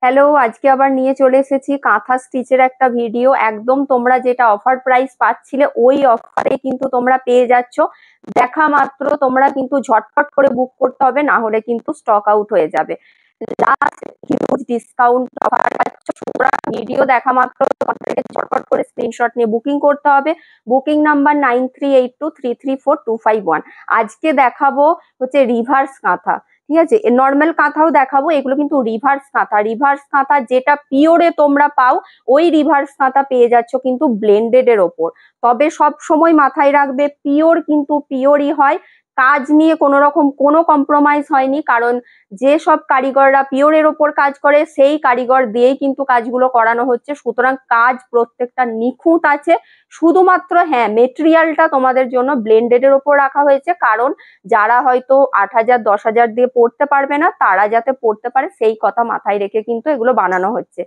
Hello, আজকে আবার নিয়ে চলে এসেছি কাঁথা স্টিচের একটা ভিডিও। একদম তোমরা যেটা অফার প্রাইস পাচ্ছিলে ওই অফারে কিন্তু তোমরা পেয়ে যাচ্ছ। দেখা মাত্র তোমরা কিন্তু ঝটপট করে বুক করতে হবে, না হলে কিন্তু স্টক আউট হয়ে যাবে। লাস্ট হিউজ ডিসকাউন্ট অফার পাচ্ছ, সুতরাং ভিডিও দেখা মাত্র তোমাদেরকে ঝটপট করে স্ক্রিনশট নিয়ে বুকিং করতে হবে। Booking number 9382334251। আজকে দেখাবো হচ্ছে রিভার্স কাঁথা। ঠিক আছে, নর্মাল কাঁথাও দেখাবো, এগুলো কিন্তু রিভার্স কাঁথা। রিভার্স কাঁথা যেটা পিওরে তোমরা পাও, ওই রিভার্স কাঁথা পেয়ে যাচ্ছ কিন্তু ব্লেন্ডেড এর ওপর। তবে সব সময় মাথায় রাখবে, পিওর কিন্তু পিওরই হয়। কাজ নিয়ে কোনো রকম কোনো কম্প্রোমাইজ হয়নি, কারণ যে সব কারিগররা পিওরের ওপর কাজ করে সেই কারিগর দিয়েই কিন্তু কাজগুলো করানো হচ্ছে। সুতরাং কাজ প্রত্যেকটা নিখুঁত আছে। শুধুমাত্র হ্যাঁ, মেটেরিয়ালটা তোমাদের জন্য ব্লেন্ডেড এর ওপর রাখা হয়েছে, কারণ যারা হয়তো 8,000 10,000 দিয়ে পড়তে পারবে না, তারা যাতে পড়তে পারে সেই কথা মাথায় রেখে কিন্তু এগুলো বানানো হচ্ছে।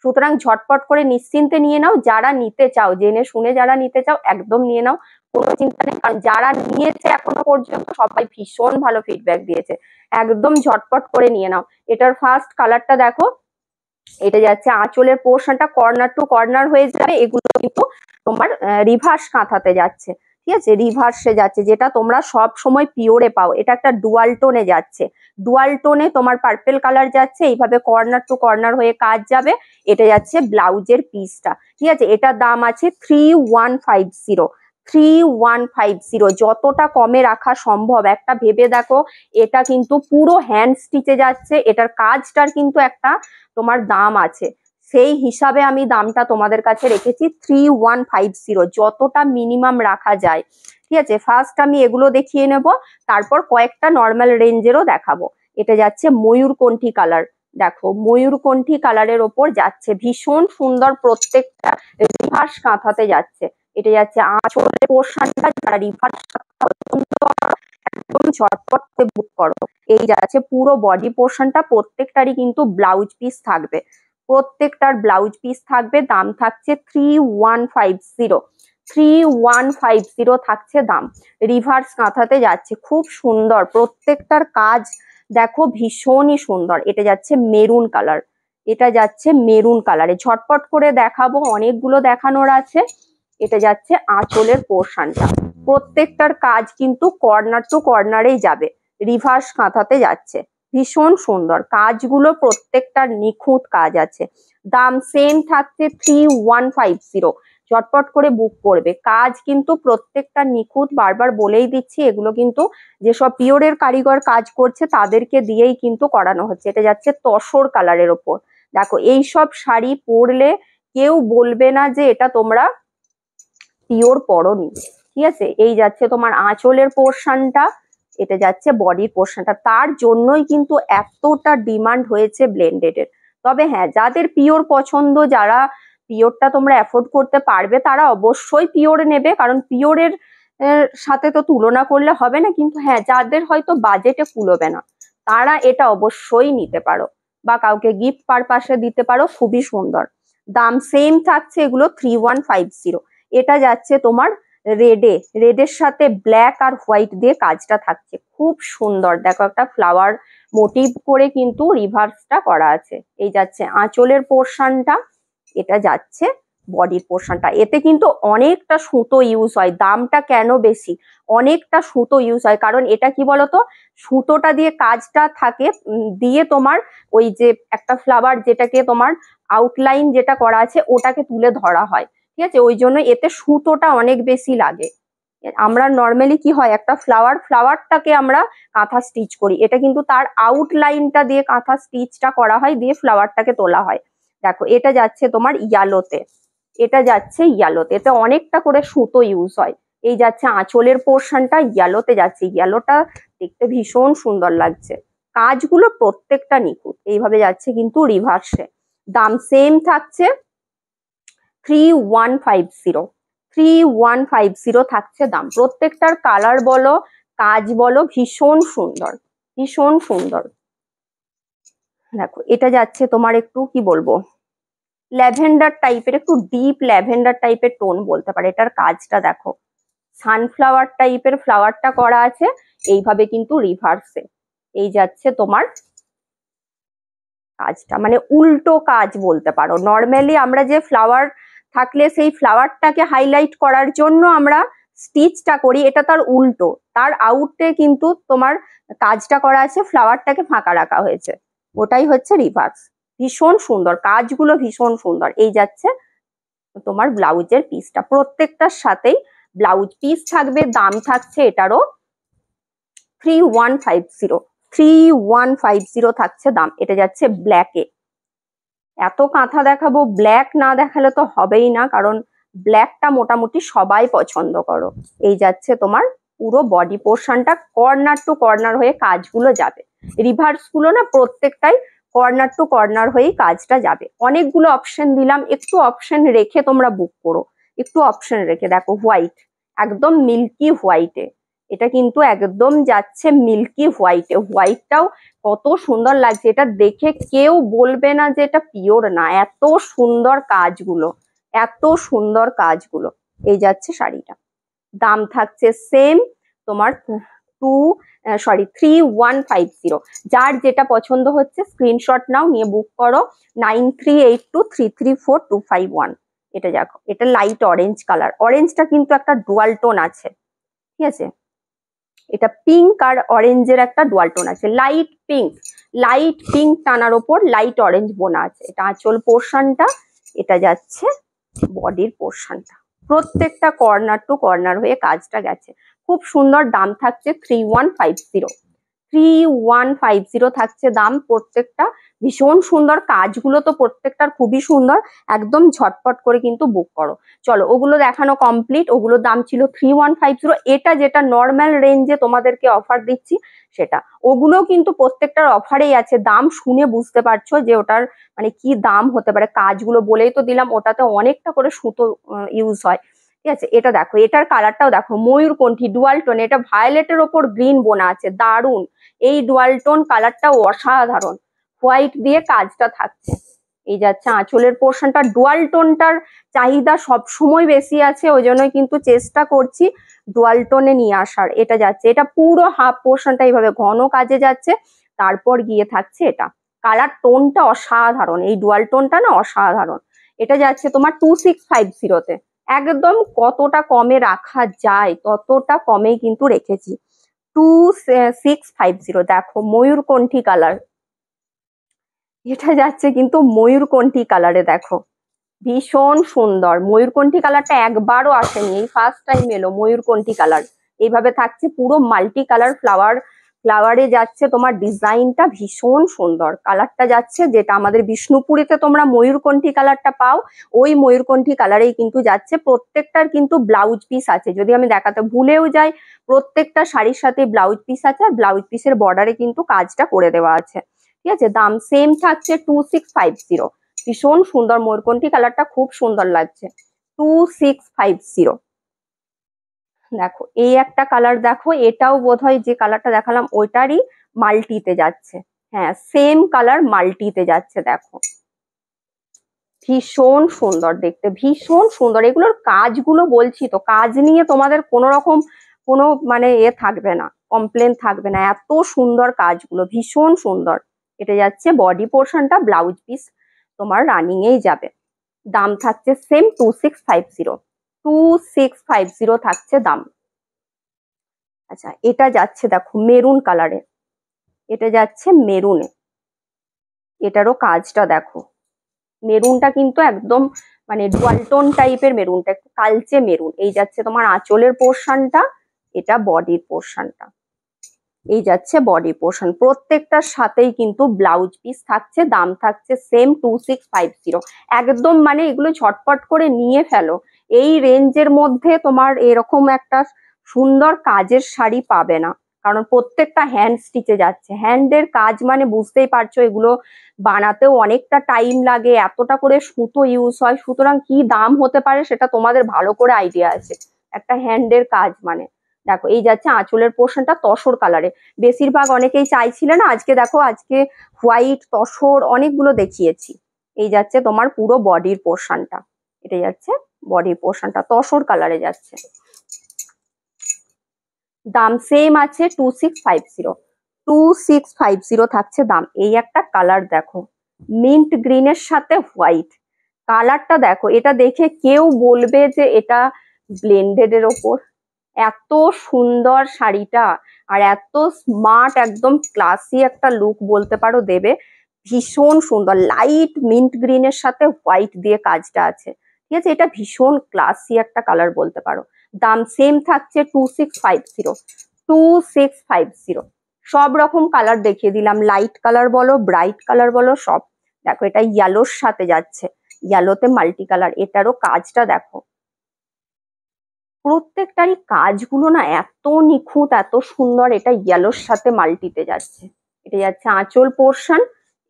সুতরাং ঝটপট করে নিশ্চিন্তে নিয়ে নাও, যারা নিতে চাও, জেনে শুনে যারা নিতে চাও একদম নিয়ে নাও, কোনো চিন্তা নেই। কারণ যারা নিয়েছে এখনো পর্যন্ত সবাই ভীষণ ভালো ফিডব্যাক দিয়েছে। একদম ঝটপট করে নিয়ে নাও। এটার ফার্স্ট কালারটা দেখো, এটা যাচ্ছে আঁচলের পোর্শনটা কর্নার টু কর্নার হয়ে যাবে। এগুলো কিন্তু তোমার রিভার্স কাঁথাতে যাচ্ছে। ঠিক আছে, রিভার্সে যাচ্ছে, যেটা তোমরা সব সময় পিওরে পাও। এটা একটা ডুয়াল টোনে যাচ্ছে, ডুয়াল টোনে তোমার পার্পেল কালার যাচ্ছে, এইভাবে কর্নার টু কর্নার হয়ে কাজ যাবে। এটা যাচ্ছে ব্লাউজের পিসটা। ঠিক আছে, এটার দাম আছে 3150। 3150, যতটা কমে রাখা সম্ভব। একটা ভেবে দেখো, এটা কিন্তু পুরো হ্যান্ড স্টিচে যাচ্ছে, এটার কাজটার কিন্তু একটা তোমার দাম আছে। সেই হিসাবে আমি দামটা তোমাদের কাছে রেখেছি 3150, যতটা মিনিমাম রাখা যায়। ঠিক আছে, ফার্স্ট আমি এগুলো দেখিয়ে নেব, তারপর কয়েকটা নর্মাল রেঞ্জেরও দেখাবো। এটা যাচ্ছে ময়ূরকণ্ঠী কালার। দেখো, ময়ূরকণ্ঠী কালারের ওপর যাচ্ছে, ভীষণ সুন্দর, প্রত্যেকটা রিভার্স কাঁথাতে যাচ্ছে। এটা যাচ্ছে আঁচলের পোর্শনটা, যারা রিভার্স একদম ঝটপট বুক করো। এই যাচ্ছে পুরো বডি পোর্শনটা, প্রত্যেকটারই কিন্তু ব্লাউজ পিস থাকবে, প্রত্যেকটার ব্লাউজ পিস থাকবে। দাম থাকছে 3150। 3150 থাকছে দাম। রিভার্স কাঁথাতে যাচ্ছে, খুব সুন্দর, প্রত্যেকটার কাজ দেখো ভীষণই সুন্দর। এটা যাচ্ছে মেরুন কালার, এটা যাচ্ছে মেরুন কালারে। ঝটপট করে দেখাবো, অনেকগুলো দেখানোর আছে। এটা যাচ্ছে আঁচলের পোর্শনটা, প্রত্যেকটার কাজ কিন্তু কর্নার টু কর্নারেই যাবে, রিভার্স কাঁথাতে যাচ্ছে। ভীষণ সুন্দর কাজগুলো, প্রত্যেকটার নিখুঁত কাজ আছে। দাম সেম থাকছে 3150। ঝটপট করে বুক করবে, কাজ কিন্তু প্রত্যেকটা নিখুঁত। বারবার বলেই দিচ্ছি, এগুলো কিন্তু যেসব পিওরের কারিগর কাজ করছে তাদেরকে দিয়েই কিন্তু করানো হচ্ছে। এটা যাচ্ছে তসর কালারের ওপর। দেখো, এইসব শাড়ি পরলে কেউ বলবে না যে এটা তোমরা পিওর পরনি। ঠিক আছে, এই যাচ্ছে তোমার আঁচলের পোর্শনটা, এটা যাচ্ছে বডির পোর্শনটা। তার জন্যই কিন্তু এতটা ডিমান্ড হয়েছে ব্লেন্ডেড এর। তবে হ্যাঁ, যাদের পিওর পছন্দ, যারা পিওরটা তোমরা অ্যাফোর্ড করতে পারবে, তারা অবশ্যই পিওর নেবে, কারণ পিওরের সাথে তো তুলনা করলে হবে না। কিন্তু হ্যাঁ, যাদের হয়তো বাজেটে কুলোবে না, তারা এটা অবশ্যই নিতে পারো, বা কাউকে গিফট পারপাসে দিতে পারো। খুবই সুন্দর, দাম সেম থাকছে এগুলো 3150। এটা যাচ্ছে তোমার রেডে, রেডের সাথে ব্ল্যাক আর হোয়াইট দিয়ে কাজটা থাকছে, খুব সুন্দর। দেখো, একটা ফ্লাওয়ার মোটিভ করে কিন্তু রিভার্সটা করা আছে। এই যাচ্ছে আঁচলের পোর্শনটা, এটা যাচ্ছে বডির পোর্শনটা। এতে কিন্তু অনেকটা সুতো ইউজ হয়। দামটা কেন বেশি, অনেকটা সুতো ইউজ হয়, কারণ এটা কি বলতো, সুতোটা দিয়ে কাজটা থাকে, দিয়ে তোমার ওই যে একটা ফ্লাওয়ার, যেটাকে তোমার আউটলাইন যেটা করা আছে ওটাকে তুলে ধরা হয়। ঠিক আছে, ওই জন্য এতে সুতোটা অনেক বেশি লাগে। আমরা নর্মালি কি হয়, একটা ফ্লাওয়ারটাকে আমরা কাঁথা স্টিচ করি, এটা কিন্তু তার আউটলাইনটা দিয়ে কাঁথা স্টিচটা করা হয়, দিয়ে ফ্লাওয়ারটাকে তোলা হয়। দেখো, এটা যাচ্ছে তোমার ইয়ালোতে, এটা যাচ্ছে ইয়ালোতে, এতে অনেকটা করে সুতো ইউজ হয়। এই যাচ্ছে আঁচলের পোর্শনটা, ইয়ালোতে যাচ্ছে, ইয়ালোটা দেখতে ভীষণ সুন্দর লাগছে। কাজগুলো প্রত্যেকটা নিখুঁত। এইভাবে যাচ্ছে কিন্তু রিভার্সে। দাম সেম থাকছে 3150। 3150 থাকছে দাম। প্রত্যেকটার কালার বলো, কাজ বলো, ভীষণ সুন্দর, ভীষণ সুন্দর। দেখো, এটা যাচ্ছে তোমার একটু কি বলবো, ল্যাভেন্ডার টাইপের, একটু ডিপ ল্যাভেন্ডার টাইপের টোন বলতে পারে। এটার কাজটা দেখো, সানফ্লাওয়ার টাইপের ফ্লাওয়ারটা করা আছে, এইভাবে কিন্তু রিভার্সে। এই যাচ্ছে তোমার কাজটা মানে উল্টো কাজ বলতে পারো। নর্মালি আমরা যে ফ্লাওয়ার থাকলে সেই ফ্লাওয়ারটাকে হাইলাইট করার জন্য আমরা স্টিচটা করি, এটা তার উল্টো, তার আউটে কিন্তু তোমার কাজটা করা আছে, ফ্লাওয়ারটাকে ফাঁকা রাখা হয়েছে, ওটাই হচ্ছে রিভার্স। ভীষণ সুন্দর কাজগুলো, ভীষণ সুন্দর। এই যাচ্ছে তোমার ব্লাউজের পিসটা, প্রত্যেকটার সাথেই ব্লাউজ পিস থাকবে। দাম থাকছে এটারও 3150, 3150 থাকছে দাম। এটা যাচ্ছে ব্ল্যাকে। এত কাঁথা দেখাবো, ব্ল্যাক না দেখালে তো হবেই না, কারণ ব্ল্যাকটা মোটামুটি সবাই পছন্দ করো। এই যাচ্ছে তোমার পুরো বডি পোর্শনটা, কর্নার টু কর্নার হয়ে কাজগুলো যাবে। রিভার্স গুলো না প্রত্যেকটাই কর্নার টু কর্নার হয়েই কাজটা যাবে। অনেকগুলো অপশন দিলাম, একটু অপশন রেখে তোমরা বুক করো, একটু অপশন রেখে। দেখো হোয়াইট, একদম মিল্কি হোয়াইটে, এটা কিন্তু একদম যাচ্ছে মিল্কি হোয়াইটে। হোয়াইটটাও কত সুন্দর লাগছে, এটা দেখে কেউ বলবে না যে এটা পিওর না, এত সুন্দর কাজগুলো, এত সুন্দর কাজগুলো। এই যাচ্ছে শাড়িটা, দাম থাকছে সেম তোমার 3150। যার যেটা পছন্দ হচ্ছে স্ক্রিনশট নাও, নিয়ে বুক করো 9382334251। এটা দেখো, এটা লাইট অরেঞ্জ কালার, অরেঞ্জটা কিন্তু একটা ডুয়াল টোন আছে, ঠিক আছে, এটা পিঙ্ক আর অরেঞ্জের একটা ডুয়াল টোন আছে, লাইট পিঙ্ক, লাইট পিঙ্ক টানার ওপর লাইট অরেঞ্জ বোনা আছে। এটা আঁচল পোর্শনটা, এটা যাচ্ছে বডির পোর্শনটা, প্রত্যেকটা কর্নার টু কর্নার হয়ে কাজটা গেছে, খুব সুন্দর। দাম থাকছে 3150, 3150 থাকছে দাম প্রত্যেকটা। ভীষণ সুন্দর কাজগুলো তো প্রত্যেকটার খুবই সুন্দর, একদম ঝটপট করে কিন্তু বুক করো। চলো ওগুলো দেখানো কমপ্লিট, ওগুলোর দাম ছিল 3150। এটা যেটা নর্মাল রেঞ্জে তোমাদেরকে অফার দিচ্ছি সেটা, ওগুলো কিন্তু প্রত্যেকটার অফারেই আছে। দাম শুনে বুঝতে পারছো যে ওটার মানে কি দাম হতে পারে, কাজগুলো বলেই তো দিলাম, ওটাতে অনেকটা করে সুতো ইউজ হয়, ঠিক আছে। এটা দেখো, এটার কালারটাও দেখো, ময়ূরকণ্ঠী ডুয়াল টোন, এটা ভায়োলেটের ওপর গ্রিন বোনা আছে, দারুন। এই ডুয়াল টোন কালারটা অসাধারণ, হোয়াইট দিয়ে কাজটা থাকছে। এই যাচ্ছে আঁচলের পোর্শনটা, ডুয়াল টোনটার চাহিদা সব সময় বেশি আছে, ওই জন্যই কিন্তু চেষ্টা করছি ডুয়াল টোনে নিয়ে আসার। এটা যাচ্ছে, এটা পুরো হাফ পোর্শনটা এইভাবে ঘন কাজে যাচ্ছে, তারপর গিয়ে থাকছে এটা। কালার টোনটা অসাধারণ, এই ডুয়াল টোনটা না অসাধারণ। এটা যাচ্ছে তোমার 2650-তে, একদম কতটা কমে রাখা যায় ততটা কমেই কিন্তু রেখেছি। 2650, দেখো ময়ূরকণ্ঠী কালার, এটা যাচ্ছে কিন্তু ময়ূরকণ্ঠী কালারে, দেখো ভীষণ সুন্দর। ময়ূরকণ্ঠী কালারটা একবারও আসেনি, এই ফার্স্ট টাইম এলো ময়ূরকণ্ঠী কালার। এইভাবে থাকছে পুরো মাল্টি কালার ফ্লাওয়ারে যাচ্ছে তোমার ডিজাইনটা, ভীষণ সুন্দর কালারটা যাচ্ছে। যেটা আমাদের বিষ্ণুপুরীতে তোমরা ময়ূরকণ্ঠী কালারটা পাও, ওই ময়ূরকণ্ঠী কালারেই কিন্তু যাচ্ছে। প্রত্যেকটার কিন্তু ব্লাউজ পিস আছে, যদি আমি দেখাতে ভুলেও যাই, প্রত্যেকটা শাড়ির সাথে ব্লাউজ পিস আছে, আর ব্লাউজ পিসের বর্ডারে কিন্তু কাজটা করে দেওয়া আছে, ঠিক আছে। দাম সেম থাকছে 2650। ভীষণ সুন্দর, ময়ূরকণ্ঠী কালারটা খুব সুন্দর লাগছে, 2650। দেখো এই একটা কালার, দেখো এটাও বোধহয় যে কালারটা দেখালাম ওইটারই মাল্টিতে যাচ্ছে, হ্যাঁ সেম কালার মাল্টিতে যাচ্ছে। দেখো ভীষণ সুন্দর দেখতে, ভীষণ সুন্দর। এগুলোর কাজগুলো বলছি তো, কাজ নিয়ে তোমাদের কোনো রকম কোনো মানে থাকবে না, কমপ্লেন থাকবে না, এত সুন্দর কাজগুলো, ভীষণ সুন্দর। এটা যাচ্ছে বডি পোর্শনটা, ব্লাউজ পিস তোমার রানিং এই যাবে। দাম থাকছে সেম 2650, 2650 থাকছে দাম। আচ্ছা এটা যাচ্ছে দেখো মেরুন কালারে, এটা যাচ্ছে মেরুনে, এটারও কাজটা দেখো। মেরুনটা কিন্তু একদম মানে ডুয়াল টোন টাইপের মেরুনটা, একটু কালচে মেরুন। এই যাচ্ছে তোমার আঁচলের পোর্শনটা, এটা বডির পোর্শনটা। এই যাচ্ছে বডি পোর্শন, প্রত্যেকটার সাথেই কিন্তু ব্লাউজ পিস থাকছে। দাম থাকছে সেম 2650। একদম মানে এগুলো ঝটপট করে নিয়ে ফেলো, এই রেঞ্জের মধ্যে তোমার এরকম একটা সুন্দর কাজের শাড়ি পাবে না, কারণ প্রত্যেকটা হ্যান্ড স্টিচে যাচ্ছে। হ্যান্ডের কাজ মানে বুঝতেই পারছো, এগুলো বানাতেও অনেকটা টাইম লাগে, এতটা করে সুতো ইউজ হয়, সুতরাং কি দাম হতে পারে সেটা তোমাদের ভালো করে আইডিয়া আছে একটা হ্যান্ডের কাজ মানে। দেখো এই যাচ্ছে আঁচলের পোর্শনটা তসর কালারে, বেশিরভাগ অনেকেই চাইছিলে না, আজকে দেখো আজকে হোয়াইট তসর অনেকগুলো দেখিয়েছি। এই যাচ্ছে তোমার পুরো বডির পোর্শনটা, এটা যাচ্ছে বডির পোর্শনটা তসর কালারে যাচ্ছে। দাম সেম আছে 2650, 2650 থাকছে দাম। এই একটা কালার দেখো, মিন্ট গ্রিনের সাথে হোয়াইট, কালারটা দেখো, এটা দেখে কেউ বলবে যে এটা ব্লেন্ডেড এর ওপর। এত সুন্দর শাড়িটা, আর এত স্মার্ট, একদম ক্লাসি একটা লুক বলতে পারো দেবে। ভীষণ সুন্দর, লাইট মিন্ট গ্রিনের সাথে হোয়াইট দিয়ে কাজটা আছে, ঠিক আছে। এটা ভীষণ ক্লাসি একটা কালার বলতে পারো। দাম সেম থাকছে 2650, 2650। সব রকম কালার দেখিয়ে দিলাম, লাইট কালার বলো, ব্রাইট কালার বলো, সব। দেখো এটা ইয়েলোর সাথে যাচ্ছে, ইয়েলোতে মাল্টি কালার। এটারও কাজটা দেখো, প্রত্যেকটারই কাজগুলো না এত নিখুঁত, এত সুন্দর। এটা ইয়েলোর সাথে মাল্টিতে যাচ্ছে। এটা যাচ্ছে আঁচল পোর্শন,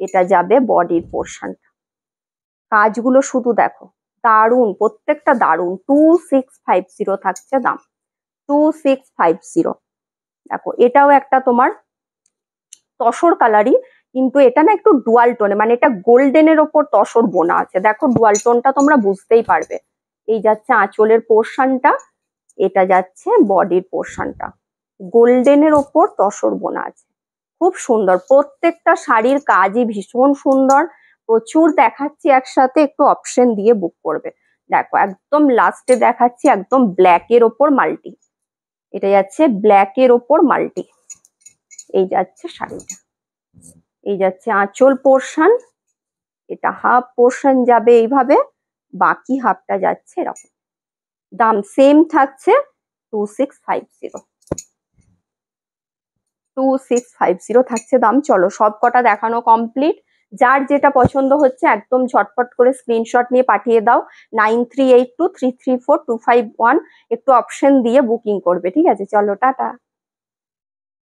এটা যাবে বডির পোর্শনটা। কাজগুলো শুধু দেখো, দারুণ, প্রত্যেকটা দারুণ। 2650 থাকছে দাম, 2650। দেখো এটাও একটা তোমার তসর কালারই, কিন্তু এটা না একটু ডুয়াল টোনে, মানে এটা গোল্ডেনের ওপর তসর বোনা আছে। দেখো ডুয়াল টোনটা তোমরা বুঝতেই পারবে। এই যাচ্ছে আঁচলের পোর্শনটা, এটা যাচ্ছে বডির পোর্শনটা, গোল্ডেনের ওপর তসর বোনা আছে। খুব সুন্দর, প্রত্যেকটা শাড়ির কাজই ভীষণ সুন্দর। প্রচুর দেখাচ্ছি একসাথে, একটু অপশন দিয়ে বুক করবে। দেখো একদম লাস্টে দেখাচ্ছি একদম ব্ল্যাক এর ওপর মাল্টি, এটা যাচ্ছে ব্ল্যাক এর ওপর মাল্টি। এই যাচ্ছে শাড়িটা, এই যাচ্ছে আঁচল পোর্শন, এটা হাফ পোর্শন যাবে এইভাবে, বাকি হাফটা যাচ্ছে এরকম। দাম সেম থাকছে 2650, 2650 থাকছে দাম। চলো সব কটা দেখানো কমপ্লিট। যার যেটা পছন্দ হচ্ছে একদম ঝটপট করে স্ক্রিনশট নিয়ে পাঠিয়ে দাও 9382334251, একটু অপশন দিয়ে বুকিং করবে, ঠিক আছে। চলো টাটা।